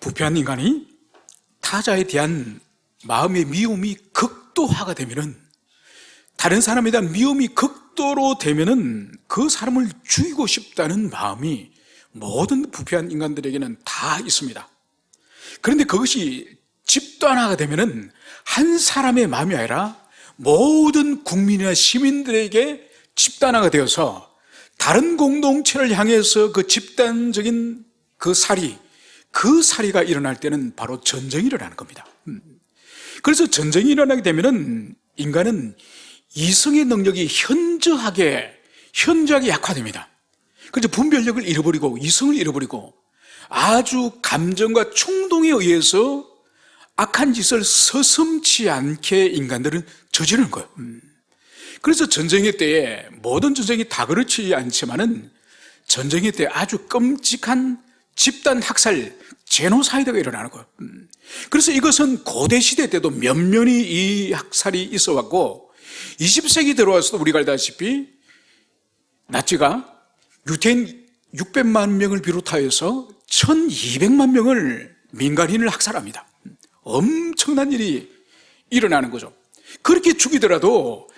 부패한 인간이 타자에 대한 마음의 미움이 극도화가 되면은, 다른 사람에 대한 미움이 극도로 되면은 그 사람을 죽이고 싶다는 마음이 모든 부패한 인간들에게는 다 있습니다. 그런데 그것이 집단화가 되면은 한 사람의 마음이 아니라 모든 국민이나 시민들에게 집단화가 되어서 다른 공동체를 향해서 그 집단적인 그 살이가 일어날 때는 바로 전쟁이 일어나는 겁니다. 그래서 전쟁이 일어나게 되면은 인간은 이성의 능력이 현저하게 약화됩니다. 그래서 분별력을 잃어버리고 이성을 잃어버리고 아주 감정과 충동에 의해서 악한 짓을 서슴지 않게 인간들은 저지르는 거예요. 그래서 전쟁의 때에, 모든 전쟁이 다 그렇지 않지만은 전쟁의 때 아주 끔찍한 집단 학살, 제노사이드가 일어나는 거예요. 그래서 이것은 고대 시대 때도 면면이 이 학살이 있어 왔고, 20세기 들어와서도 우리가 알다시피 나치가 유태인 600만 명을 비롯하여서 1200만 명을 민간인을 학살합니다. 엄청난 일이 일어나는 거죠. 그렇게 죽이더라도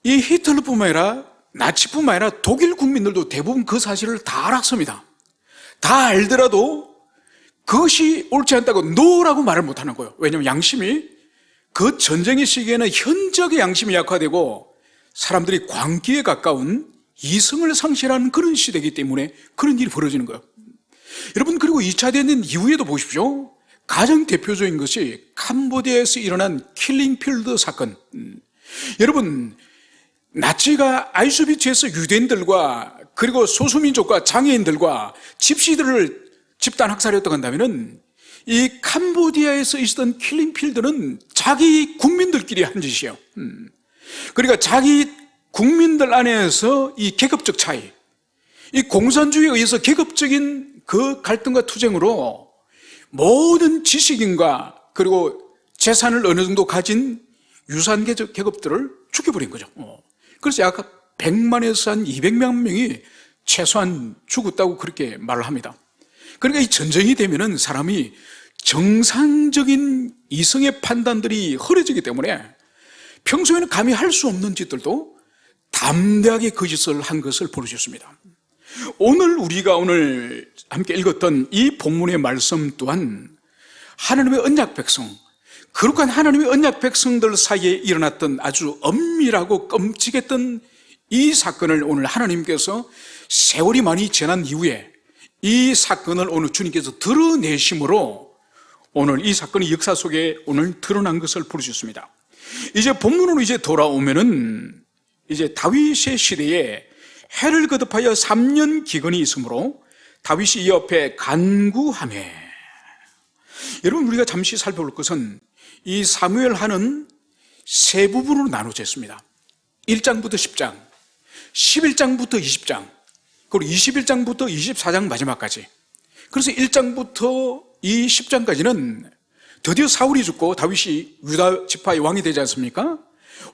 이 히틀러뿐만 아니라 나치뿐만 아니라 독일 국민들도 대부분 그 사실을 다 알았습니다. 다 알더라도 그것이 옳지 않다고 노라고 말을 못하는 거예요. 왜냐하면 양심이, 그 전쟁의 시기에는 현저하게 양심이 약화되고 사람들이 광기에 가까운 이성을 상실하는 그런 시대이기 때문에 그런 일이 벌어지는 거예요. 여러분, 그리고 2차 대전 이후에도 보십시오. 가장 대표적인 것이 캄보디아에서 일어난 킬링필드 사건. 여러분, 나치가 아우슈비츠에서 유대인들과 그리고 소수민족과 장애인들과 집시들을 집단 학살했다고 한다면은, 이 캄보디아에서 있었던 킬링필드는 자기 국민들끼리 한 짓이에요. 그러니까 자기 국민들 안에서 이 계급적 차이, 이 공산주의에 의해서 계급적인 그 갈등과 투쟁으로 모든 지식인과 그리고 재산을 어느 정도 가진 유산계적 계급들을 죽여버린 거죠. 그래서 약 100만에서 한 200만 명이 최소한 죽었다고 그렇게 말을 합니다. 그러니까 이 전쟁이 되면은 사람이 정상적인 이성의 판단들이 흐려지기 때문에 평소에는 감히 할 수 없는 짓들도 담대하게 그 짓을 한 것을 보여주셨습니다. 우리가 오늘 함께 읽었던 이 본문의 말씀 또한 하나님의 언약 백성, 거룩한 하나님의 언약 백성들 사이에 일어났던 아주 엄밀하고 끔찍했던 이 사건을 오늘 하나님께서 세월이 많이 지난 이후에 이 사건을 오늘 주님께서 드러내심으로 오늘 이 사건이 역사 속에 오늘 드러난 것을 보여주셨습니다. 이제 본문으로 이제 돌아오면은 이제 다윗의 시대에 해를 거듭하여 3년 기근이 있으므로 다윗이 이 옆에 간구하매. 여러분, 우리가 잠시 살펴볼 것은 이 사무엘하는 세 부분으로 나눠져 있습니다. 1장부터 10장, 11장부터 20장, 그리고 21장부터 24장 마지막까지. 그래서 1장부터 이 10장까지는 드디어 사울이 죽고 다윗이 유다 지파의 왕이 되지 않습니까?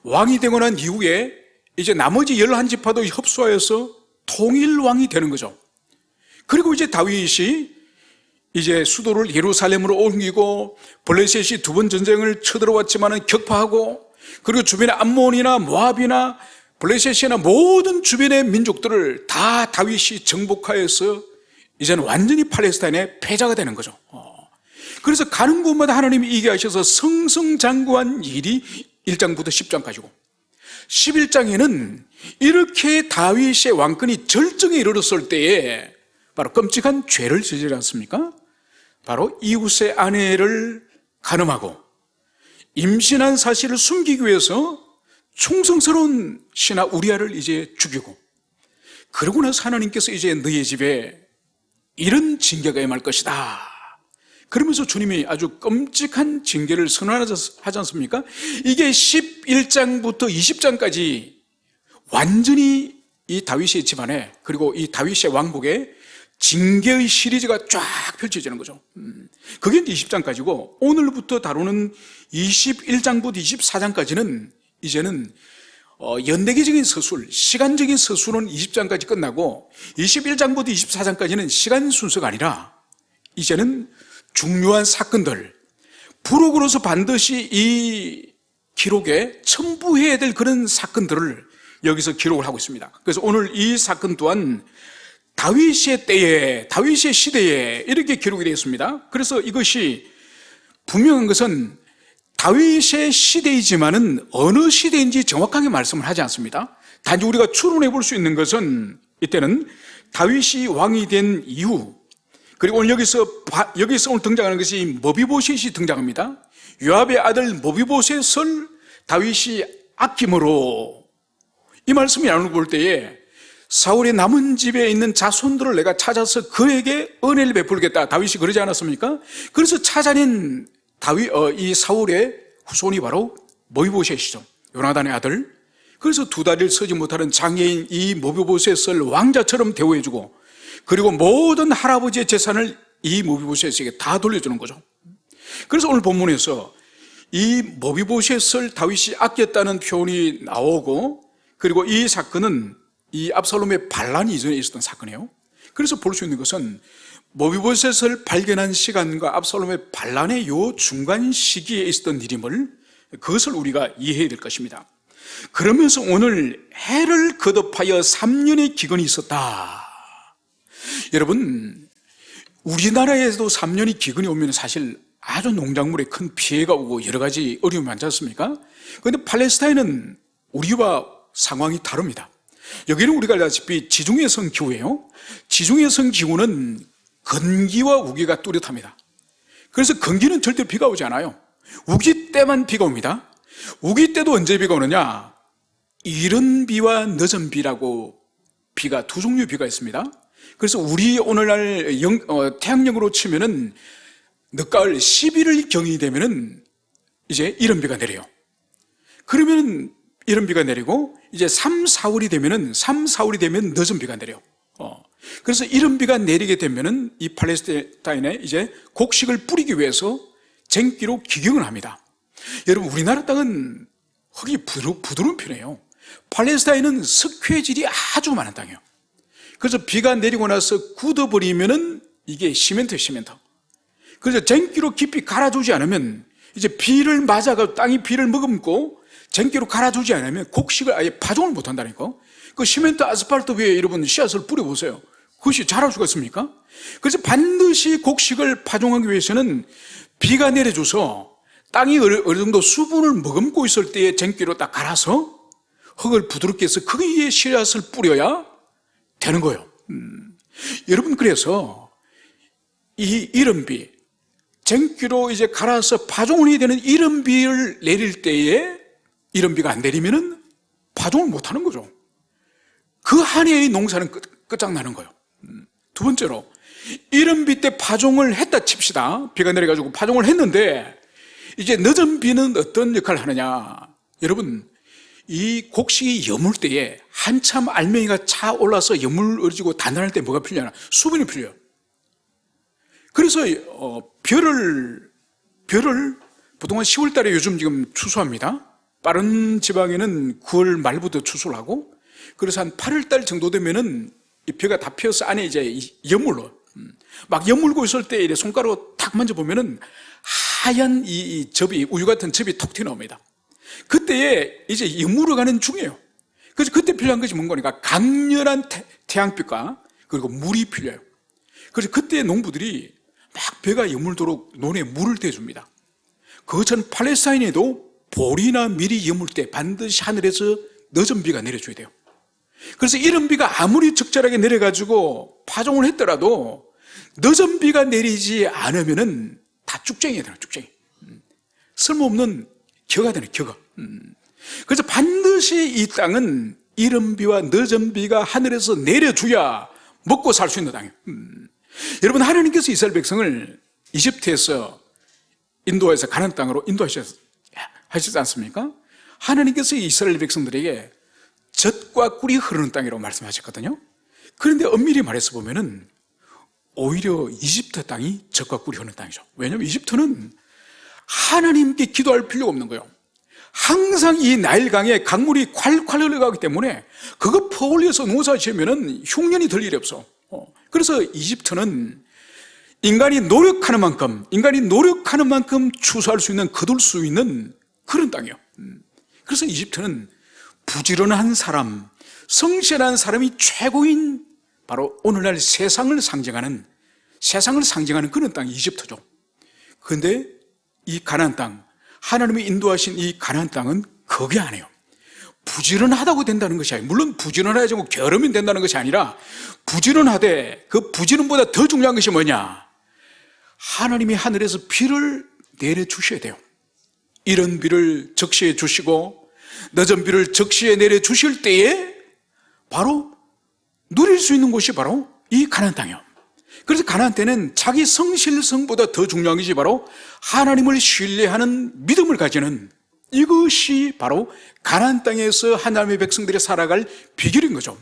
왕이 되고 난 이후에 이제 나머지 11지파도 협소하여서 통일왕이 되는 거죠. 그리고 이제 다윗이 이제 수도를 예루살렘으로 옮기고 블레셋이 두 번 전쟁을 쳐들어왔지만은 격파하고, 그리고 주변의 암몬이나 모압이나 블레셋이나 모든 주변의 민족들을 다 다윗이 정복하여서 이제는 완전히 팔레스타인의 패자가 되는 거죠. 그래서 가는 곳마다 하나님이 이기게 하셔서 승승장구한 일이 1장부터 10장까지고, 11장에는 이렇게 다윗의 왕권이 절정에 이르렀을 때에 바로 끔찍한 죄를 저지르지 않습니까? 바로 이웃의 아내를 간음하고 임신한 사실을 숨기기 위해서 충성스러운 신하 우리아를 이제 죽이고, 그러고 나서 하나님께서 이제 너희의 집에 이런 징계가 임할 것이다, 그러면서 주님이 아주 끔찍한 징계를 선언하지 않습니까? 이게 11장부터 20장까지 완전히 이 다윗의 집안에, 그리고 이 다윗의 왕국에 징계의 시리즈가 쫙 펼쳐지는 거죠. 그게 이제 20장까지고, 오늘부터 다루는 21장부터 24장까지는 이제는 연대기적인 서술, 시간적인 서술은 20장까지 끝나고 21장부터 24장까지는 시간 순서가 아니라 이제는 중요한 사건들, 부록으로서 반드시 이 기록에 첨부해야 될 그런 사건들을 여기서 기록을 하고 있습니다. 그래서 오늘 이 사건 또한 다윗의 때에, 다윗의 시대에 이렇게 기록이 되어 있습니다. 그래서 이것이 분명한 것은 다윗의 시대이지만은 어느 시대인지 정확하게 말씀을 하지 않습니다. 단지 우리가 추론해 볼 수 있는 것은 이때는 다윗이 왕이 된 이후, 그리고 오늘 여기서 오늘 등장하는 것이 머비보셋이 등장합니다. 요압의 아들 머비보셋을 다윗이 아낌으로, 이 말씀이 나누고 볼 때에 사울의 남은 집에 있는 자손들을 내가 찾아서 그에게 은혜를 베풀겠다, 다윗이 그러지 않았습니까? 그래서 찾아낸 이 사울의 후손이 바로 머비보셋이죠. 요나단의 아들. 그래서 두 다리를 서지 못하는 장애인 이 머비보셋을 왕자처럼 대우해주고, 그리고 모든 할아버지의 재산을 이 머비보셋에게 다 돌려주는 거죠. 그래서 오늘 본문에서 이 머비보셋을 다윗이 아꼈다는 표현이 나오고, 그리고 이 사건은 이 압살롬의 반란 이전에 있었던 사건이에요. 그래서 볼 수 있는 것은 머비보셋을 발견한 시간과 압살롬의 반란의 요 중간 시기에 있었던 일임을, 그것을 우리가 이해해야 될 것입니다. 그러면서 오늘 해를 거듭하여 3년의 기근이 있었다. 여러분, 우리나라에도 3년의 기근이 오면 사실 아주 농작물에 큰 피해가 오고 여러 가지 어려움이 많지 않습니까? 그런데 팔레스타인은 우리와 상황이 다릅니다. 여기는 우리가 알다시피 지중해성 기후예요. 지중해성 기후는 건기와 우기가 뚜렷합니다. 그래서 건기는 절대 비가 오지 않아요. 우기 때만 비가 옵니다. 우기 때도 언제 비가 오느냐? 이른 비와 늦은 비라고 비가 두 종류의 비가 있습니다. 그래서 우리 오늘날 태양력으로 치면은 늦가을 11월경이 되면은 이제 이른 비가 내려요. 그러면 이른 비가 내리고 이제 3, 4월이 되면 늦은 비가 내려. 그래서 이른 비가 내리게 되면은 이 팔레스타인에 이제 곡식을 뿌리기 위해서 쟁기로 기경을 합니다. 여러분, 우리나라 땅은 흙이 부드러운 편이에요. 팔레스타인은 석회질이 아주 많은 땅이에요. 그래서 비가 내리고 나서 굳어버리면은 이게 시멘트. 그래서 쟁기로 깊이 갈아주지 않으면 이제 비를 맞아가 땅이 비를 머금고 쟁기로 갈아주지 않으면 곡식을 아예 파종을 못 한다니까. 그 시멘트 아스팔트 위에 여러분 씨앗을 뿌려보세요. 그것이 자랄 수가 있습니까? 그래서 반드시 곡식을 파종하기 위해서는 비가 내려줘서 땅이 어느 정도 수분을 머금고 있을 때에 쟁기로 딱 갈아서 흙을 부드럽게 해서 거기에 씨앗을 뿌려야 되는 거예요. 여러분, 그래서 이 이른 비, 쟁기로 이제 갈아서 파종을 해야 되는 이른 비를 내릴 때에 이른 비가 안 내리면은 파종을 못 하는 거죠. 그 한 해의 농사는 끝장나는 거예요. 두 번째로, 이른 비 때 파종을 했다 칩시다. 비가 내려가지고 파종을 했는데 이제 늦은 비는 어떤 역할을 하느냐? 여러분, 이 곡식이 여물 때에 한참 알맹이가 차 올라서 여물어지고 단단할 때 뭐가 필요하나? 수분이 필요해요. 그래서 벼를 보통은 10월 달에 요즘 지금 추수합니다. 빠른 지방에는 9월 말부터 추수를 하고, 그래서 한 8월 달 정도 되면은 이 벼가 다 피어서 안에 이제 여물러. 막 여물고 있을 때 이래 손가락으로 탁 만져보면은 하얀 이 접이, 우유 같은 접이 톡 튀어나옵니다. 그때에 이제 여물어가는 중이에요. 그래서 그때 필요한 것이 뭔가 강렬한 태양빛과 그리고 물이 필요해요. 그래서 그때 농부들이 막 벼가 여물도록 논에 물을 대줍니다. 그것처럼 팔레스타인에도 보리나 밀이 여물 때 반드시 하늘에서 늦은 비가 내려줘야 돼요. 그래서 이른 비가 아무리 적절하게 내려가지고 파종을 했더라도 늦은 비가 내리지 않으면은 다 쭉쟁이가 되는, 쭉쟁이. 쓸모없는 겨가 되는, 겨가. 그래서 반드시 이 땅은 이른 비와 늦은 비가 하늘에서 내려줘야 먹고 살 수 있는 땅이에요. 여러분, 하나님께서 이스라엘 백성을 이집트에서 인도해서 가나안 땅으로 인도하셨지 않습니까? 하나님께서 이스라엘 백성들에게 젖과 꿀이 흐르는 땅이라고 말씀하셨거든요. 그런데 엄밀히 말해서 보면은 오히려 이집트 땅이 젖과 꿀이 흐르는 땅이죠. 왜냐하면 이집트는 하나님께 기도할 필요가 없는 거예요. 항상 이 나일강에 강물이 콸콸 흘러가기 때문에 그거 퍼올려서 농사 지으면은 흉년이 들 일이 없어. 그래서 이집트는 인간이 노력하는 만큼 추수할 수 있는, 거둘 수 있는 그런 땅이에요. 그래서 이집트는 부지런한 사람, 성실한 사람이 최고인, 바로 오늘날 세상을 상징하는 그런 땅이 이집트죠. 그런데 이 가나안 땅, 하나님이 인도하신 이 가나안 땅은 그게 아니에요. 부지런하다고 된다는 것이 아니에요. 물론 부지런하지 않고 게으르면 된다는 것이 아니라, 부지런하되 그 부지런보다 더 중요한 것이 뭐냐? 하나님이 하늘에서 비를 내려주셔야 돼요. 이른 비를 적시해 주시고 늦은 비를 적시해 내려주실 때에 바로 누릴 수 있는 곳이 바로 이 가나안 땅이에요. 그래서 가나안 때는 자기 성실성보다 더 중요한 것이 바로 하나님을 신뢰하는 믿음을 가지는, 이것이 바로 가나안 땅에서 하나님의 백성들이 살아갈 비결인 거죠.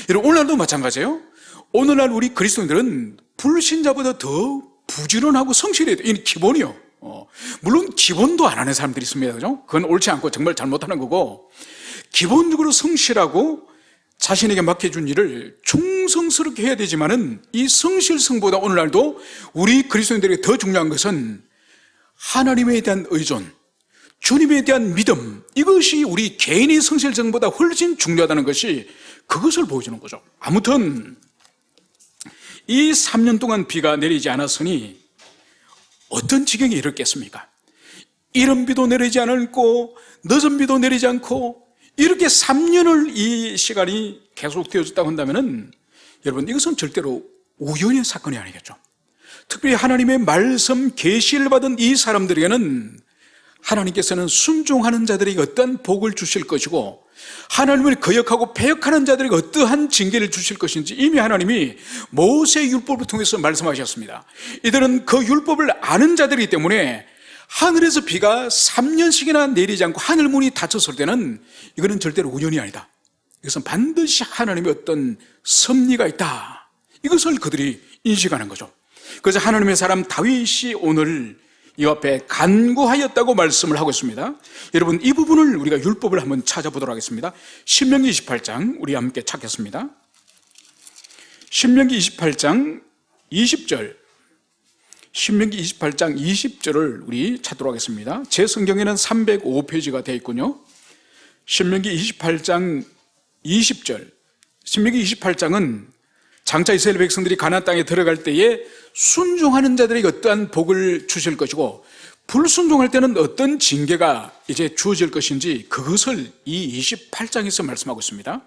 여러분, 오늘날도 마찬가지예요. 오늘날 우리 그리스도인들은 불신자보다 더 부지런하고 성실해야 돼요. 이건 기본이요. 물론 기본도 안 하는 사람들이 있습니다. 그죠? 그건 옳지 않고 정말 잘못하는 거고, 기본적으로 성실하고 자신에게 맡겨준 일을 충성스럽게 해야 되지만은, 이 성실성보다 오늘날도 우리 그리스도인들에게 더 중요한 것은 하나님에 대한 의존, 주님에 대한 믿음, 이것이 우리 개인의 성실성보다 훨씬 중요하다는 것이 그것을 보여주는 거죠. 아무튼 이 3년 동안 비가 내리지 않았으니 어떤 지경에 이르겠습니까? 이른 비도 내리지 않고 늦은 비도 내리지 않고 이렇게 3년을 이 시간이 계속되어졌다고 한다면, 여러분, 이것은 절대로 우연의 사건이 아니겠죠. 특별히 하나님의 말씀 계시를 받은 이 사람들에게는 하나님께서는 순종하는 자들에게 어떠한 복을 주실 것이고, 하나님을 거역하고 배역하는 자들에게 어떠한 징계를 주실 것인지 이미 하나님이 모세 율법을 통해서 말씀하셨습니다. 이들은 그 율법을 아는 자들이기 때문에 하늘에서 비가 3년씩이나 내리지 않고 하늘문이 닫혔을 때는 이거는 절대로 우연이 아니다. 이것은 반드시 하나님의 어떤 섭리가 있다, 이것을 그들이 인식하는 거죠. 그래서 하나님의 사람 다윗이 오늘 이 앞에 간구하였다고 말씀을 하고 있습니다. 여러분, 이 부분을 우리가 율법을 한번 찾아보도록 하겠습니다. 신명기 28장 우리 함께 찾겠습니다. 신명기 28장 20절, 신명기 28장 20절을 우리 찾도록 하겠습니다. 제 성경에는 305페이지가 되어 있군요. 신명기 28장 20절. 신명기 28장은 장차 이스라엘 백성들이 가나안 땅에 들어갈 때에 순종하는 자들에게 어떠한 복을 주실 것이고, 불순종할 때는 어떤 징계가 이제 주어질 것인지, 그것을 이 28장에서 말씀하고 있습니다.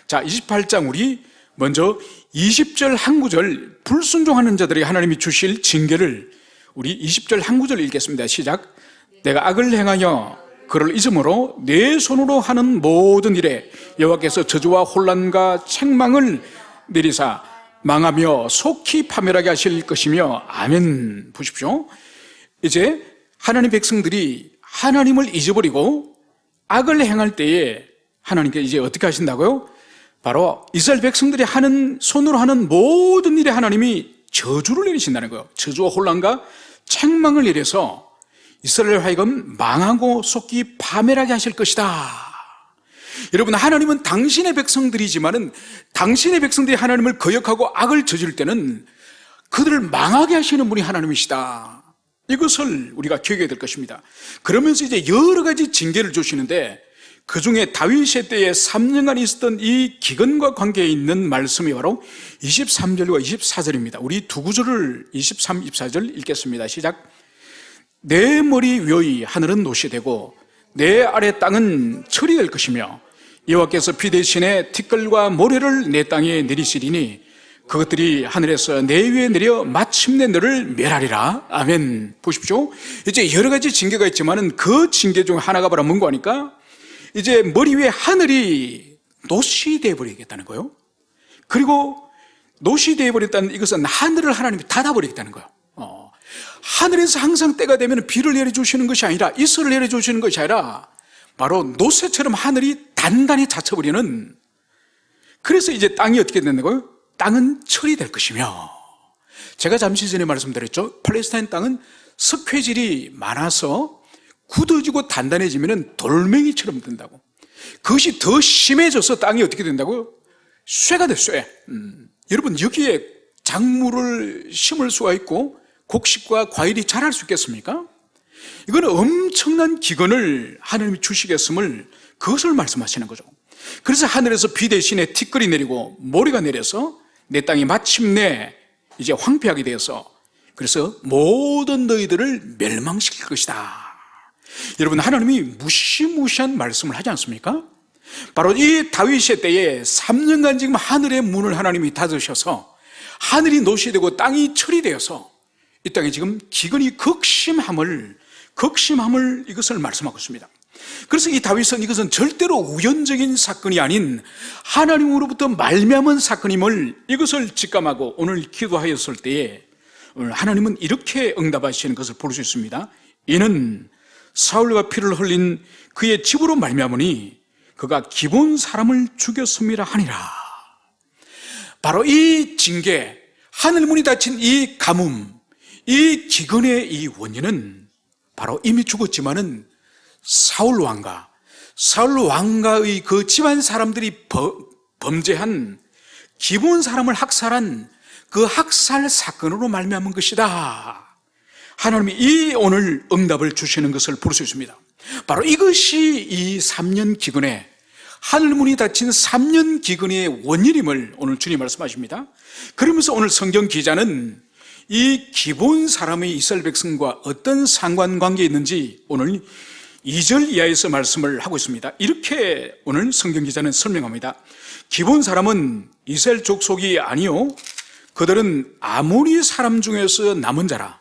자, 28장 우리 먼저 20절 한 구절, 불순종하는 자들에게 하나님이 주실 징계를 우리 20절 한 구절 읽겠습니다. 시작. 내가 악을 행하여 그를 잊음으로 내 손으로 하는 모든 일에 여호와께서 저주와 혼란과 책망을 내리사 망하며 속히 파멸하게 하실 것이며. 아멘. 보십시오. 이제 하나님 백성들이 하나님을 잊어버리고 악을 행할 때에 하나님께 이제 어떻게 하신다고요? 바로 이스라엘 백성들이 손으로 하는 모든 일에 하나님이 저주를 내리신다는 거예요. 저주와 혼란과 책망을 내려서 이스라엘 하여금 망하고 속히 파멸하게 하실 것이다. 여러분, 하나님은 당신의 백성들이지만은 당신의 백성들이 하나님을 거역하고 악을 저질 때는 그들을 망하게 하시는 분이 하나님이시다. 이것을 우리가 기억해야 될 것입니다. 그러면서 이제 여러 가지 징계를 주시는데, 그 중에 다윗의 때에 3년간 있었던 이 기근과 관계에 있는 말씀이 바로 23절과 24절입니다. 우리 두 구절을 23, 24절 읽겠습니다. 시작. 내 머리 위의 하늘은 노시 되고 내 아래 땅은 철이 될 것이며 여호와께서 비 대신에 티끌과 모래를 내 땅에 내리시리니 그것들이 하늘에서 내 위에 내려 마침내 너를 멸하리라. 아멘. 보십시오. 이제 여러 가지 징계가 있지만은 그 징계 중 하나가 바로 뭔가 하니까, 이제 머리 위에 하늘이 노시 되어버리겠다는 거예요. 그리고 노시 되어버렸다는 이것은 하늘을 하나님이 닫아버리겠다는 거예요. 하늘에서 항상 때가 되면 비를 내려주시는 것이 아니라, 이슬을 내려주시는 것이 아니라 바로 노새처럼 하늘이 단단히 닫혀버리는, 그래서 이제 땅이 어떻게 된다고요? 땅은 철이 될 것이며, 제가 잠시 전에 말씀드렸죠. 팔레스타인 땅은 석회질이 많아서 굳어지고 단단해지면 돌멩이처럼 된다고. 그것이 더 심해져서 땅이 어떻게 된다고요? 쇠가 돼, 쇠. 여러분, 여기에 작물을 심을 수가 있고 곡식과 과일이 자랄 수 있겠습니까? 이거는 엄청난 기근을 하나님이 주시겠음을 그것을 말씀하시는 거죠. 그래서 하늘에서 비 대신에 티끌이 내리고 모래가 내려서 내 땅이 마침내 이제 황폐하게 되어서 그래서 모든 너희들을 멸망시킬 것이다. 여러분, 하나님이 무시무시한 말씀을 하지 않습니까? 바로 이 다윗의 때에 3년간 지금 하늘의 문을 하나님이 닫으셔서 하늘이 노시 되고 땅이 철이 되어서 이 땅에 지금 기근이 극심함을 이것을 말씀하고 있습니다. 그래서 이 다윗은 이것은 절대로 우연적인 사건이 아닌 하나님으로부터 말미암은 사건임을 이것을 직감하고 오늘 기도하였을 때에 오늘 하나님은 이렇게 응답하시는 것을 볼 수 있습니다. 이는 사울과 피를 흘린 그의 집으로 말미암으니 그가 기본 사람을 죽였음이라 하니라. 바로 이 징계, 하늘문이 닫힌 이 가뭄, 이 기근의 이 원인은 바로 이미 죽었지만은 사울 왕가의 그 집안 사람들이 범죄한 기본 사람을 학살한 그 학살 사건으로 말미암은 것이다. 하나님이 이 오늘 응답을 주시는 것을 볼 수 있습니다. 바로 이것이 이 3년 기근의 하늘문이 닫힌 3년 기근의 원인임을 오늘 주님 말씀하십니다. 그러면서 오늘 성경 기자는 이 기본 사람의 이스라엘 백성과 어떤 상관관계에 있는지 오늘 2절 이하에서 말씀을 하고 있습니다. 이렇게 오늘 성경 기자는 설명합니다. 기본 사람은 이스라엘 족속이 아니요 그들은 아모리 사람 중에서 남은 자라.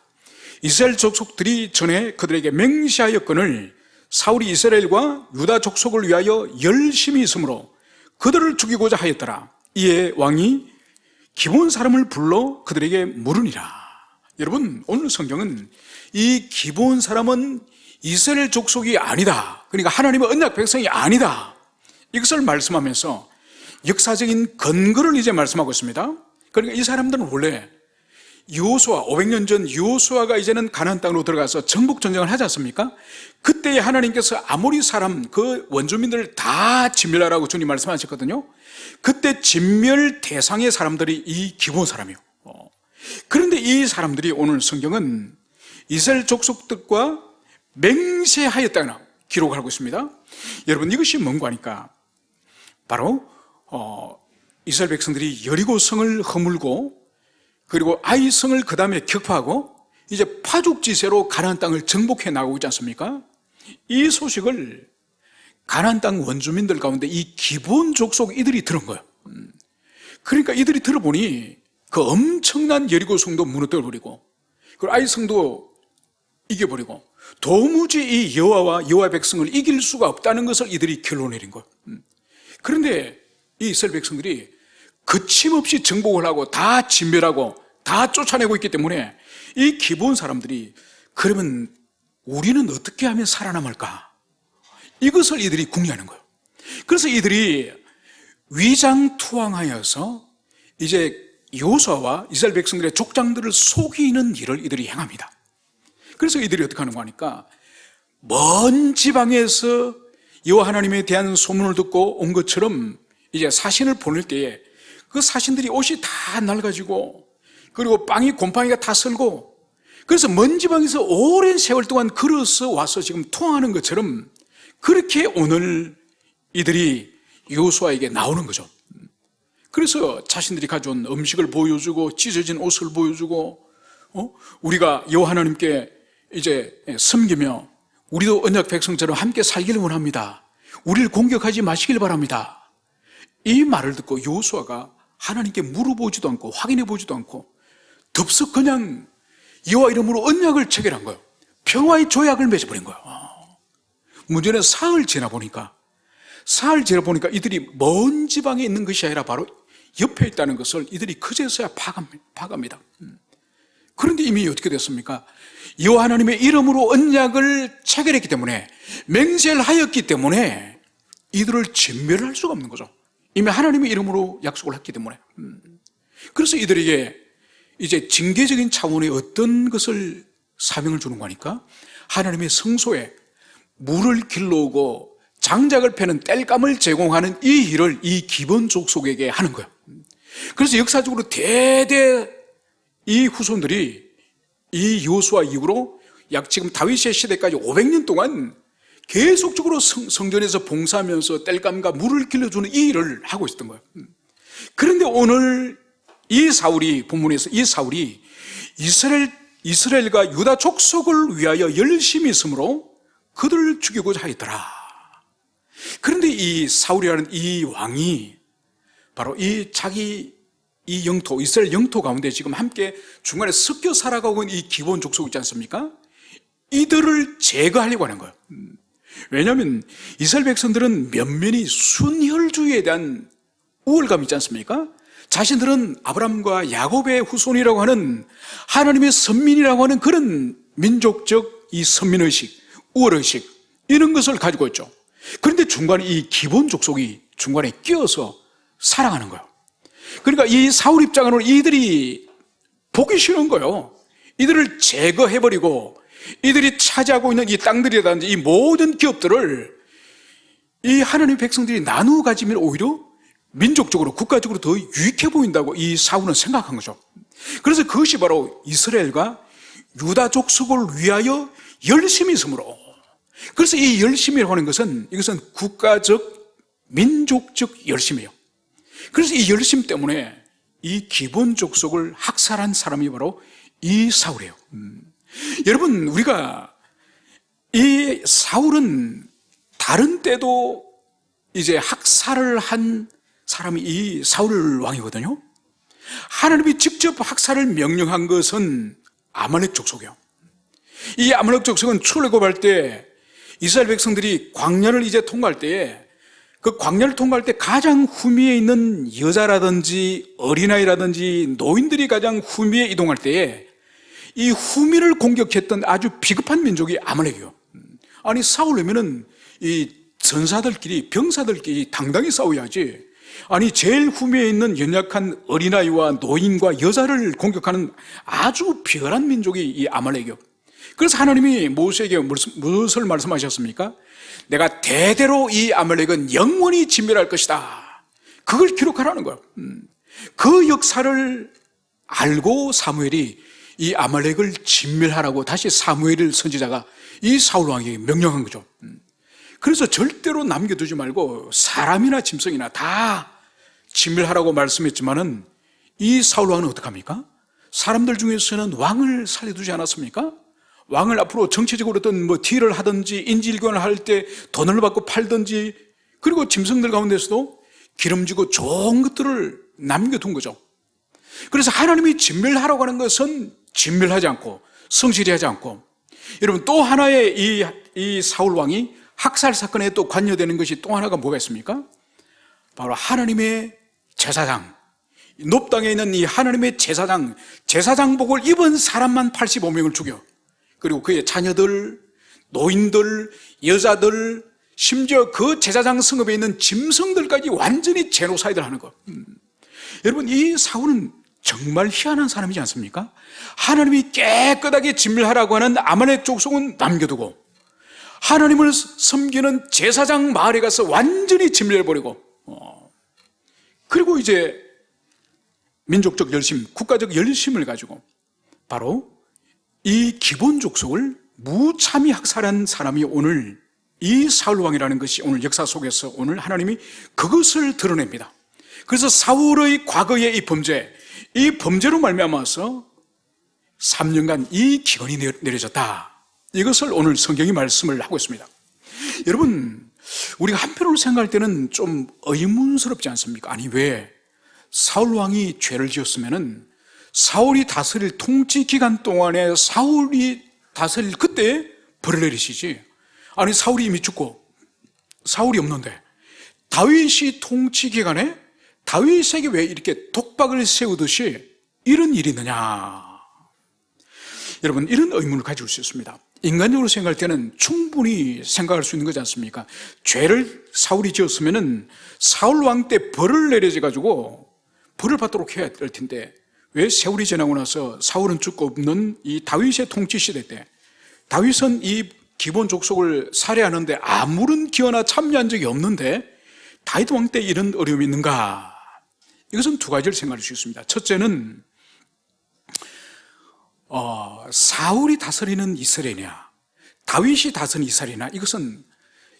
이스라엘 족속들이 전에 그들에게 맹세하였거늘 사울이 이스라엘과 유다 족속을 위하여 열심히 있으므로 그들을 죽이고자 하였더라. 이에 왕이 기본 사람을 불러 그들에게 물으니라. 여러분, 오늘 성경은 이 기본 사람은 이스라엘 족속이 아니다, 그러니까 하나님의 언약 백성이 아니다, 이것을 말씀하면서 역사적인 근거를 이제 말씀하고 있습니다. 그러니까 이 사람들은 원래 여호수아 500년 전 여호수아가 이제는 가나안 땅으로 들어가서 정복 전쟁을 하지 않습니까? 그때 하나님께서 아모리 사람 그 원주민들을 다 진멸하라고 주님 말씀하셨거든요. 그때 진멸 대상의 사람들이 이 기본 사람이에요. 그런데 이 사람들이 오늘 성경은 이스라엘 족속들과 맹세하였다고 기록하고 있습니다. 여러분, 이것이 뭔가 하니까 바로 이스라엘 백성들이 여리고성을 허물고 그리고 아이성을 그 다음에 격파하고 이제 파죽지세로 가나안 땅을 정복해 나가고 있지 않습니까? 이 소식을 가나안 땅 원주민들 가운데 이 기본 족속 이들이 들은 거예요. 그러니까 이들이 들어보니 그 엄청난 여리고성도 무너뜨려버리고 그리고 아이성도 이겨버리고 도무지 이 여호와와 여호와 백성을 이길 수가 없다는 것을 이들이 결론내린 거예요. 그런데 이 이스라엘 백성들이 거침없이 정복을 하고 다 진멸하고 다 쫓아내고 있기 때문에 이 기본 사람들이 그러면 우리는 어떻게 하면 살아남을까? 이것을 이들이 궁리하는 거예요. 그래서 이들이 위장투항하여서 이제 여호수아와 이스라엘 백성들의 족장들을 속이는 일을 이들이 행합니다. 그래서 이들이 어떻게 하는 거 하니까 먼 지방에서 여호와 하나님에 대한 소문을 듣고 온 것처럼 이제 사신을 보낼 때에 그 사신들이 옷이 다 낡아지고 그리고 빵이 곰팡이가 다 슬고 그래서 먼 지방에서 오랜 세월 동안 걸어서 와서 지금 투항하는 것처럼 그렇게 오늘 이들이 여호수아에게 나오는 거죠. 그래서 자신들이 가져온 음식을 보여주고 찢어진 옷을 보여주고 우리가 여호와 하나님께 이제 섬기며 우리도 언약 백성처럼 함께 살기를 원합니다. 우리를 공격하지 마시길 바랍니다. 이 말을 듣고 여호수아가 하나님께 물어보지도 않고 확인해 보지도 않고 덥석 그냥 여호와 이름으로 언약을 체결한 거예요. 평화의 조약을 맺어버린 거예요. 문제는 사흘 지나 보니까 이들이 먼 지방에 있는 것이 아니라 바로 옆에 있다는 것을 이들이 그제서야 파갑니다. 그런데 이미 어떻게 됐습니까? 여호와 하나님의 이름으로 언약을 체결했기 때문에 맹세를 하였기 때문에 이들을 진멸할 수가 없는 거죠. 이미 하나님의 이름으로 약속을 했기 때문에. 그래서 이들에게 이제 징계적인 차원의 어떤 것을 사명을 주는 거니까 하나님의 성소에 물을 길러오고 장작을 패는 땔감을 제공하는 이 일을 이 기본 족속에게 하는 거예요. 그래서 역사적으로 대대 이 후손들이 이 여호수아 이후로 약 지금 다윗의 시대까지 500년 동안 계속적으로 성전에서 봉사하면서 땔감과 물을 길러주는 이 일을 하고 있었던 거예요. 그런데 오늘 이 사울이, 본문에서 이 사울이 이스라엘과 유다 족속을 위하여 열심히 있으므로 그들을 죽이고자 하였더라. 그런데 이 사울이라는 이 왕이 바로 이 자기 이 영토, 이스라엘 영토 가운데 지금 함께 중간에 섞여 살아가고 있는 이 기본 족속 있지 않습니까? 이들을 제거하려고 하는 거예요. 왜냐하면 이스라엘 백성들은 면면이 순혈주의에 대한 우월감이 있지 않습니까? 자신들은 아브라함과 야곱의 후손이라고 하는 하나님의 선민이라고 하는 그런 민족적 이 선민의식, 우월의식 이런 것을 가지고 있죠. 그런데 중간에 이 기본 족속이 중간에 끼어서 살아가는 거예요. 그러니까 이 사울 입장으로는 이들이 보기 싫은 거예요. 이들을 제거해버리고 이들이 차지하고 있는 이 땅들이라든지 이 모든 기업들을 이 하나님의 백성들이 나누어 가지면 오히려 민족적으로 국가적으로 더 유익해 보인다고 이 사울은 생각한 거죠. 그래서 그것이 바로 이스라엘과 유다 족속을 위하여 열심히 있으므로, 그래서 이 열심이라고 하는 것은 이것은 국가적 민족적 열심이에요. 그래서 이 열심 때문에 이 기본 족속을 학살한 사람이 바로 이 사울이에요. 여러분, 우리가 이 사울은 다른 때도 이제 학살을 한 사람이 이 사울 왕이거든요. 하나님이 직접 학살을 명령한 것은 아말렉 족속이에요. 이 아말렉 족속은 출애굽할 때 이스라엘 백성들이 광야를 이제 통과할 때에 그 광야를 통과할 때 가장 후미에 있는 여자라든지 어린아이라든지 노인들이 가장 후미에 이동할 때에 이 후미를 공격했던 아주 비겁한 민족이 아말렉이에요. 아니, 싸우려면은 이 전사들끼리, 병사들끼리 당당히 싸워야지. 아니, 제일 후미에 있는 연약한 어린아이와 노인과 여자를 공격하는 아주 비열한 민족이 이 아말렉이에요. 그래서 하나님이 모세에게 무엇을 말씀하셨습니까? 내가 대대로 이 아말렉은 영원히 진멸할 것이다. 그걸 기록하라는 거예요. 그 역사를 알고 사무엘이 이 아말렉을 진멸하라고 다시 사무엘 선지자가 이 사울 왕에게 명령한 거죠. 그래서 절대로 남겨두지 말고 사람이나 짐승이나 다 진멸하라고 말씀했지만은 이 사울 왕은 어떡합니까? 사람들 중에서는 왕을 살려두지 않았습니까? 왕을 앞으로 정치적으로 어떤 딜을 하든지 인질교환을 할 때 돈을 받고 팔든지, 그리고 짐승들 가운데서도 기름지고 좋은 것들을 남겨둔 거죠. 그래서 하나님이 진멸하라고 하는 것은 진멸하지 않고 성실히 하지 않고, 여러분 또 하나의 이 사울 왕이 학살 사건에 또 관여되는 것이 또 하나가 뭐가 있습니까? 바로 하나님의 제사장, 놋땅에 있는 이 하나님의 제사장복을 입은 사람만 85명을 죽여, 그리고 그의 자녀들, 노인들, 여자들, 심지어 그 제사장 성읍에 있는 짐승들까지 완전히 제노사이드를 하는 것. 여러분, 이 사울은 정말 희한한 사람이지 않습니까? 하나님이 깨끗하게 진멸하라고 하는 아말렉 족속은 남겨두고 하나님을 섬기는 제사장 마을에 가서 완전히 진멸해버리고, 그리고 이제 민족적 열심, 국가적 열심을 가지고 바로 이 기본 족속을 무참히 학살한 사람이 오늘 이 사울왕이라는 것이 오늘 역사 속에서 오늘 하나님이 그것을 드러냅니다. 그래서 사울의 과거의 이 범죄로 말미암아서 3년간 이 기근이 내려졌다. 이것을 오늘 성경이 말씀을 하고 있습니다. 여러분, 우리가 한편으로 생각할 때는 좀 의문스럽지 않습니까? 아니, 왜 사울왕이 죄를 지었으면은 사울이 다스릴 통치 기간 동안에 사울이 다스릴 그때 벌을 내리시지. 아니, 사울이 이미 죽고 사울이 없는데 다윗이 통치 기간에 다윗에게 왜 이렇게 독박을 세우듯이 이런 일이 있느냐. 여러분, 이런 의문을 가질 수 있습니다. 인간적으로 생각할 때는 충분히 생각할 수 있는 거지 않습니까? 죄를 사울이 지었으면은 사울 왕 때 벌을 내려져가지고 벌을 받도록 해야 될 텐데, 왜 세월이 지나고 나서 사울은 죽고 없는 이 다윗의 통치 시대 때 다윗은 이 기본 족속을 살해하는데 아무런 기여나 참여한 적이 없는데 다윗 왕 때 이런 어려움이 있는가? 이것은 두 가지를 생각할 수 있습니다. 첫째는 사울이 다스리는 이스라엘이냐 다윗이 다스리는 이스라엘이냐, 이것은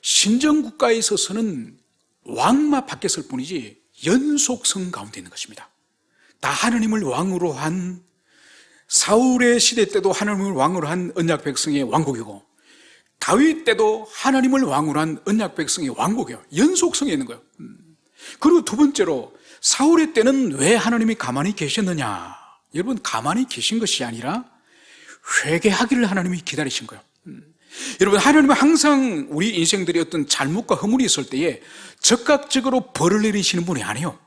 신정국가에 있어서는 왕만 바뀌었을 뿐이지 연속성 가운데 있는 것입니다. 다 하나님을 왕으로 한, 사울의 시대 때도 하나님을 왕으로 한 언약 백성의 왕국이고, 다윗 때도 하나님을 왕으로 한 언약 백성의 왕국이에요. 연속성이 있는 거예요. 그리고 두 번째로, 사울의 때는 왜 하나님이 가만히 계셨느냐? 여러분, 가만히 계신 것이 아니라 회개하기를 하나님이 기다리신 거예요. 여러분, 하나님은 항상 우리 인생들이 어떤 잘못과 허물이 있을 때에 즉각적으로 벌을 내리시는 분이 아니에요.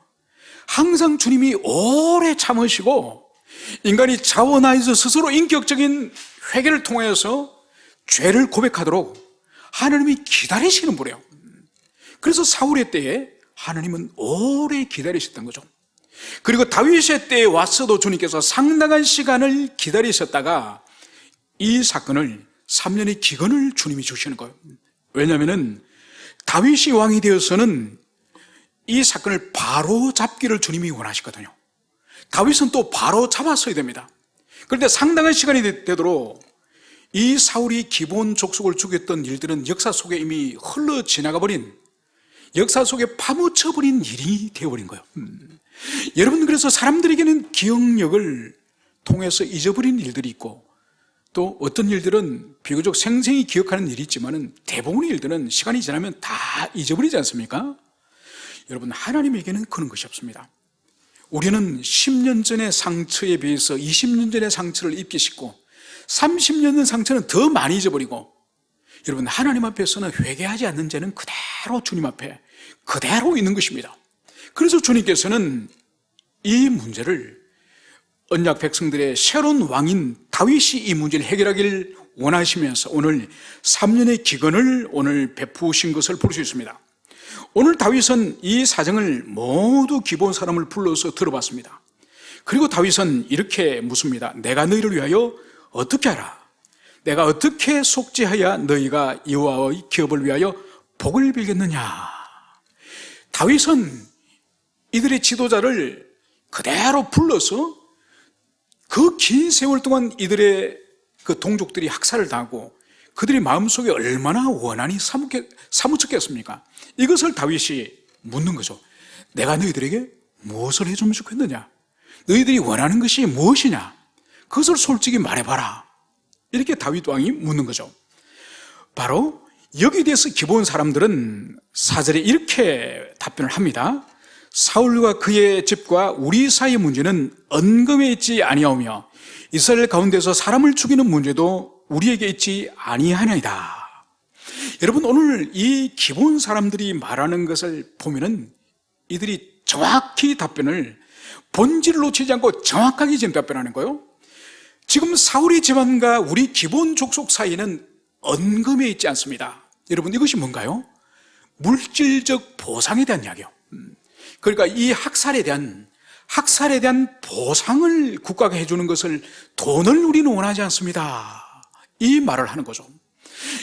항상 주님이 오래 참으시고, 인간이 자원하여서 스스로 인격적인 회개를 통하여서 죄를 고백하도록 하나님이 기다리시는 분이에요. 그래서 사울의 때에 하나님은 오래 기다리셨던 거죠. 그리고 다윗의 때에 왔어도 주님께서 상당한 시간을 기다리셨다가 이 사건을 3년의 기근을 주님이 주시는 거예요. 왜냐하면 다윗이 왕이 되어서는 이 사건을 바로 잡기를 주님이 원하시거든요. 다윗은 또 바로 잡았어야 됩니다. 그런데 상당한 시간이 되도록 이 사울이 기본 족속을 죽였던 일들은 역사 속에 이미 흘러 지나가 버린, 역사 속에 파묻혀버린 일이 되어버린 거예요. 여러분, 그래서 사람들에게는 기억력을 통해서 잊어버린 일들이 있고, 또 어떤 일들은 비교적 생생히 기억하는 일이 있지만 대부분의 일들은 시간이 지나면 다 잊어버리지 않습니까? 여러분, 하나님에게는 그런 것이 없습니다. 우리는 10년 전의 상처에 비해서 20년 전의 상처를 입기 쉽고 30년 전 상처는 더 많이 잊어버리고, 여러분, 하나님 앞에서는 회개하지 않는 죄는 그대로 주님 앞에 그대로 있는 것입니다. 그래서 주님께서는 이 문제를, 언약 백성들의 새로운 왕인 다윗이 이 문제를 해결하기를 원하시면서 오늘 3년의 기근을 오늘 베푸신 것을 볼 수 있습니다. 오늘 다윗은 이 사정을 모두 기본 사람을 불러서 들어봤습니다. 그리고 다윗은 이렇게 묻습니다. 내가 너희를 위하여 어떻게 하라? 내가 어떻게 속죄하여 너희가 여호와의 기업을 위하여 복을 빌겠느냐? 다윗은 이들의 지도자를 그대로 불러서 그 긴 세월 동안 이들의 그 동족들이 학살을 당하고 그들의 마음속에 얼마나 원한이 사무쳤겠습니까? 이것을 다윗이 묻는 거죠. 내가 너희들에게 무엇을 해주면 좋겠느냐? 너희들이 원하는 것이 무엇이냐? 그것을 솔직히 말해봐라. 이렇게 다윗 왕이 묻는 거죠. 바로 여기에 대해서 기본 사람들은 4절에 이렇게 답변을 합니다. 사울과 그의 집과 우리 사이의 문제는 언금에 있지 아니하오며 이스라엘 가운데서 사람을 죽이는 문제도 우리에게 있지 아니하나이다. 여러분, 오늘 이 기본 사람들이 말하는 것을 보면은 이들이 정확히 답변을, 본질을 놓치지 않고 정확하게 지금 답변하는 거예요. 지금 사울의 집안과 우리 기본 족속 사이에는 언금에 있지 않습니다. 여러분, 이것이 뭔가요? 물질적 보상에 대한 이야기예요. 그러니까 이 학살에 대한 보상을 국가가 해주는 것을, 돈을 우리는 원하지 않습니다. 이 말을 하는 거죠.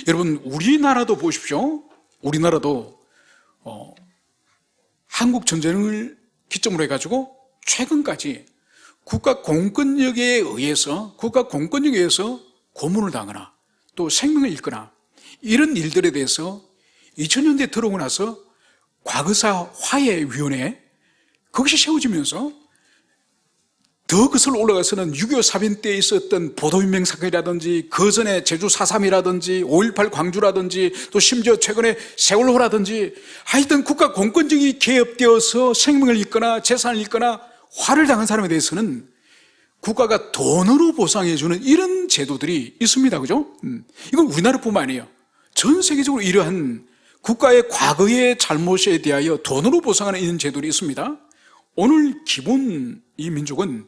여러분, 우리나라도 보십시오. 우리나라도 한국 전쟁을 기점으로 해가지고 최근까지 국가 공권력에 의해서 고문을 당하거나 또 생명을 잃거나 이런 일들에 대해서 2000년대에 들어오고 나서 과거사 화해위원회, 그것이 세워지면서 더 거슬러 올라가서는 6.25 사변 때 있었던 보도인명 사건이라든지, 그 전에 제주 4.3이라든지 5.18 광주라든지, 또 심지어 최근에 세월호라든지, 하여튼 국가 공권력이 개업되어서 생명을 잃거나 재산을 잃거나 화를 당한 사람에 대해서는 국가가 돈으로 보상해주는 이런 제도들이 있습니다. 그죠? 이건 우리나라뿐만 아니에요. 전 세계적으로 이러한 국가의 과거의 잘못에 대하여 돈으로 보상하는 이런 제도들이 있습니다. 오늘 기본 이 민족은,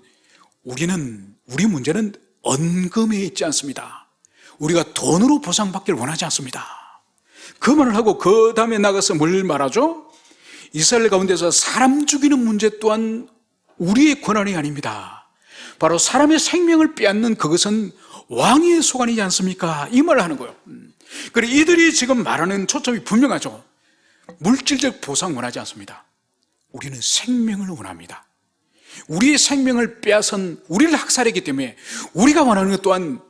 우리 문제는 언금에 있지 않습니다. 우리가 돈으로 보상받기를 원하지 않습니다. 그 말을 하고 그 다음에 나가서 뭘 말하죠? 이스라엘 가운데서 사람 죽이는 문제 또한 우리의 권한이 아닙니다. 바로 사람의 생명을 빼앗는 그것은 왕의 소관이지 않습니까? 이 말을 하는 거예요. 그리고 이들이 지금 말하는 초점이 분명하죠. 물질적 보상 원하지 않습니다. 우리는 생명을 원합니다. 우리의 생명을 빼앗은 우리를 학살했기 때문에 우리가 원하는 것 또한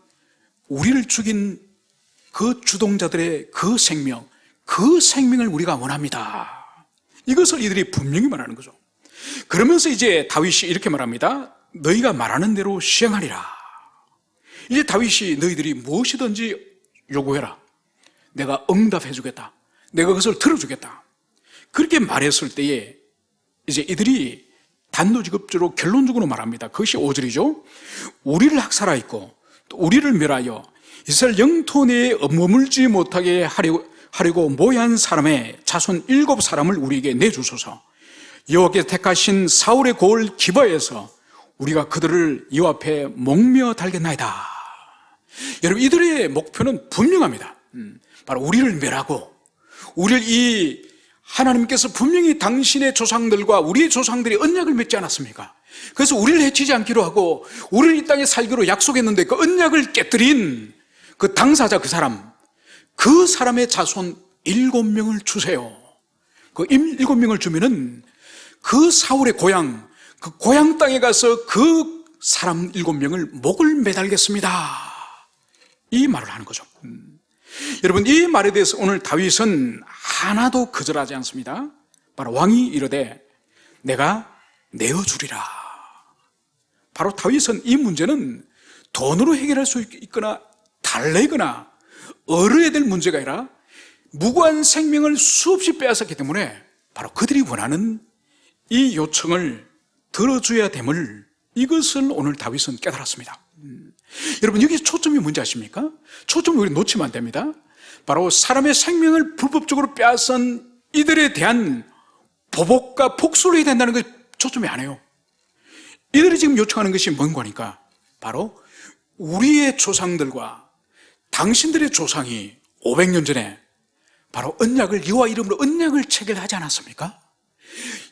우리를 죽인 그 주동자들의 그 생명을 우리가 원합니다. 이것을 이들이 분명히 말하는 거죠. 그러면서 이제 다윗이 이렇게 말합니다. 너희가 말하는 대로 시행하리라. 이제 다윗이 너희들이 무엇이든지 요구해라. 내가 응답해 주겠다. 내가 그것을 들어주겠다. 그렇게 말했을 때에 이제 이들이 단도직입적으로 결론적으로 말합니다. 그것이 5절이죠. 우리를 학살하였고 또 우리를 멸하여 이스라엘 영토 내에 머물지 못하게 하려고 모의한 사람의 자손 7사람을 우리에게 내주소서. 여호와께서 택하신 사울의 고을 기바에서 우리가 그들을 여호와 앞에 목며 달겠나이다. 여러분, 이들의 목표는 분명합니다. 바로 우리를 멸하고 우리를 이 하나님께서 분명히 당신의 조상들과 우리의 조상들이 언약을 맺지 않았습니까? 그래서 우리를 해치지 않기로 하고 우리를 이 땅에 살기로 약속했는데 그 언약을 깨뜨린 그 당사자 그 사람의 자손 7명을 주세요. 그 7명을 주면은 그 사울의 고향, 그 고향 땅에 가서 그 사람 7명을 목을 매달겠습니다. 이 말을 하는 거죠. 여러분, 이 말에 대해서 오늘 다윗은 하나도 거절하지 않습니다. 바로 왕이 이르되 내가 내어주리라. 바로 다윗은 이 문제는 돈으로 해결할 수 있거나 달래거나 어려야 될 문제가 아니라 무고한 생명을 수없이 빼앗았기 때문에 바로 그들이 원하는 이 요청을 들어줘야 됨을, 이것을 오늘 다윗은 깨달았습니다. 여러분, 여기 초점이 뭔지 아십니까? 초점을 우리 놓치면 안 됩니다. 바로 사람의 생명을 불법적으로 빼앗은 이들에 대한 보복과 복수를 해야 된다는 게 초점이 아니에요. 이들이 지금 요청하는 것이 뭔가니까 바로 우리의 조상들과 당신들의 조상이 500년 전에 바로 언약을, 여호와 이름으로 언약을 체결하지 않았습니까?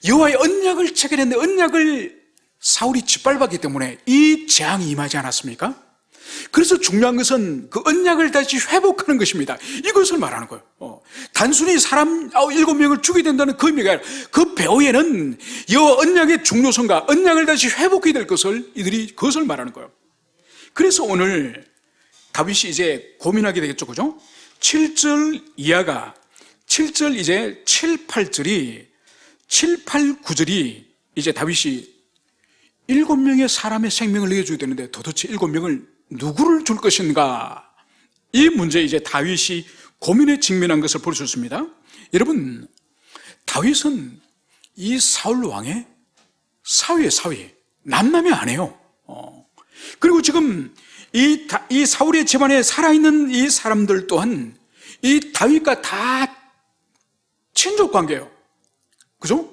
여호와의 언약을 체결했는데 언약을 사울이 짓밟았기 때문에 이 재앙이 임하지 않았습니까? 그래서 중요한 것은 그 언약을 다시 회복하는 것입니다. 이것을 말하는 거예요. 단순히 사람 7명을 죽여야 된다는 그 의미가 아니라 그 배후에는 여호와 언약의 중요성과 언약을 다시 회복해야 될 것을, 이들이 그것을 말하는 거예요. 그래서 오늘 다윗이 이제 고민하게 되겠죠, 그죠? 7절 이하가 7절 이제 7, 8절이 7, 8, 9절이 이제 다윗이 7명의 사람의 생명을 내어줘야 되는데 도대체 7명을 누구를 줄 것인가? 이 문제에 이제 다윗이 고민에 직면한 것을 볼 수 있습니다. 여러분, 다윗은 이 사울 왕의 사위, 남남이 아니에요. 그리고 지금 이 사울의 집안에 살아있는 이 사람들 또한 이 다윗과 다 친족 관계예요. 그죠?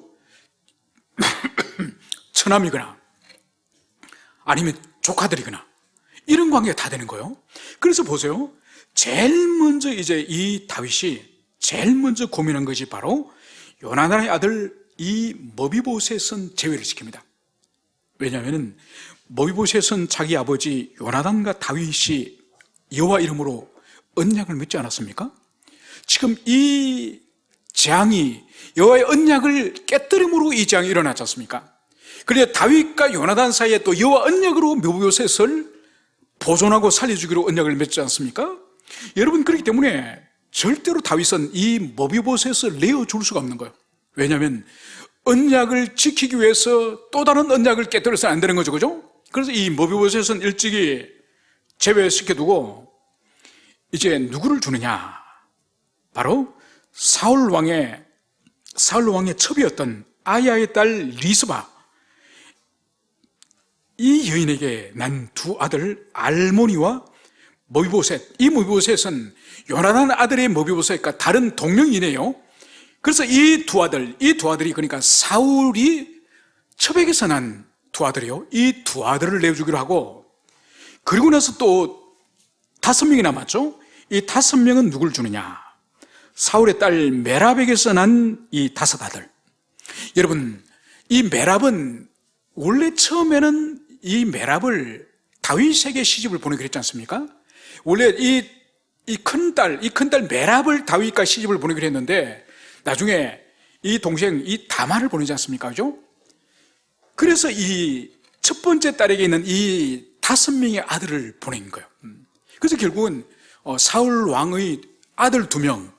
처남이거나 아니면 조카들이거나 이런 관계가 다 되는 거예요. 그래서 보세요. 제일 먼저 이제 이 다윗이 제일 먼저 고민한 것이 바로 요나단의 아들 이 머비보셋은 제외를 시킵니다. 왜냐하면 머비보셋은 자기 아버지 요나단과 다윗이 여호와 이름으로 언약을 맺지 않았습니까? 지금 이 재앙이 여호와의 언약을 깨뜨림으로 이 재앙이 일어났지 않습니까? 그런데 다윗과 요나단 사이에 또 여호와 언약으로 머비보셋을 보존하고 살려주기로 언약을 맺지 않습니까? 여러분, 그렇기 때문에 절대로 다윗은 이 머비보셋을 내어줄 수가 없는 거예요. 왜냐하면 언약을 지키기 위해서 또 다른 언약을 깨뜨려서는 안 되는 거죠, 그죠? 그래서 이 머비보셋은 일찍이 제외시켜두고 이제 누구를 주느냐? 바로 사울 왕의 첩이었던 아야의 딸 리스바, 이 여인에게 난 두 아들 알모니와 머비보셋. 이 머비보셋은 요나단 아들의 머비보셋과 다른 동명이네요. 그래서 이 두 아들이 그러니까 사울이 첩에게서 난 두 아들이요. 이 두 아들을 내주기로 하고, 그리고 나서 또 5명이 남았죠. 이 5명은 누굴 주느냐? 사울의 딸 메랍에게서 난 이 5 아들. 여러분, 이 메랍은 원래 처음에는 이 메랍을 다윗에게 시집을 보내기로 했지 않습니까? 원래 이 큰 딸 메랍을 다윗과 시집을 보내기로 했는데 나중에 이 동생 이 다말을 보내지 않습니까? 그죠? 그래서 이 첫 번째 딸에게 있는 이 5명의 아들을 보낸 거예요. 그래서 결국은 사울 왕의 아들 2명,